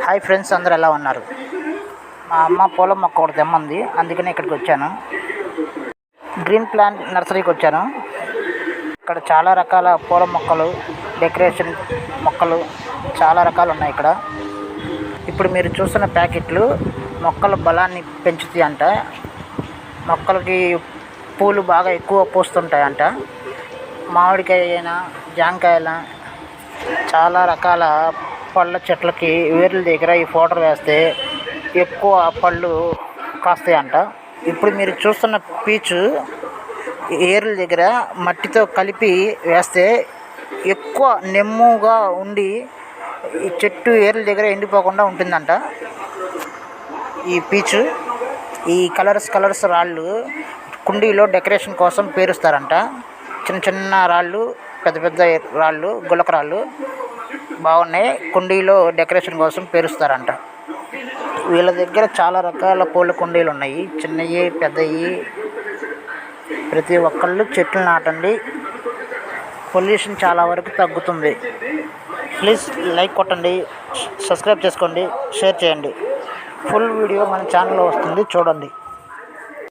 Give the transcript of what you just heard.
Hi friends, అందరూ ఎలా ఉన్నారు? మా అమ్మ పూల మొక్క ఒకటి తెమ్మంది, అందుకనే ఇక్కడికి వచ్చాను. గ్రీన్ ప్లాంట్ నర్సరీకి వచ్చాను. ఇక్కడ చాలా రకాల పూల మొక్కలు, డెకరేషన్ మొక్కలు చాలా రకాలు ఉన్నాయి ఇక్కడ. ఇప్పుడు మీరు చూస్తున్న ప్యాకెట్లు మొక్కల బలాన్ని పెంచుతాయి అంట. మొక్కలకి పూలు బాగా ఎక్కువ పూస్తుంటాయంట. మామిడికాయ అయినా, జాంకాయల, చాలా రకాల పళ్ళ చెట్లకి వేర్ల దగ్గర ఈ పౌడర్ వేస్తే ఎక్కువ పళ్ళు కాస్తాయంట. ఇప్పుడు మీరు చూస్తున్న పీచు ఏర్ల దగ్గర మట్టితో కలిపి వేస్తే ఎక్కువ నెమ్ముగా ఉండి ఈ చెట్టు ఏర్ల దగ్గర ఎండిపోకుండా ఉంటుందంట. ఈ పీచు ఈ కలర్స్ రాళ్ళు కుండీలో డెకరేషన్ కోసం పేరుస్తారంట. చిన్న చిన్న రాళ్ళు, పెద్ద పెద్ద రాళ్ళు, గులక రాళ్ళు బాగున్నాయి. కుండీలో డెకరేషన్ కోసం పేరుస్తారంట. వీళ్ళ దగ్గర చాలా రకాల పూల కుండీలు ఉన్నాయి, చిన్నవి పెద్దవి. ప్రతి ఒక్కళ్ళు చెట్లు నాటండి, పొల్యూషన్ చాలా వరకు తగ్గుతుంది. ప్లీజ్ లైక్ కొట్టండి, సబ్స్క్రైబ్ చేసుకోండి, షేర్ చేయండి. ఫుల్ వీడియో మన ఛానల్లో వస్తుంది, చూడండి.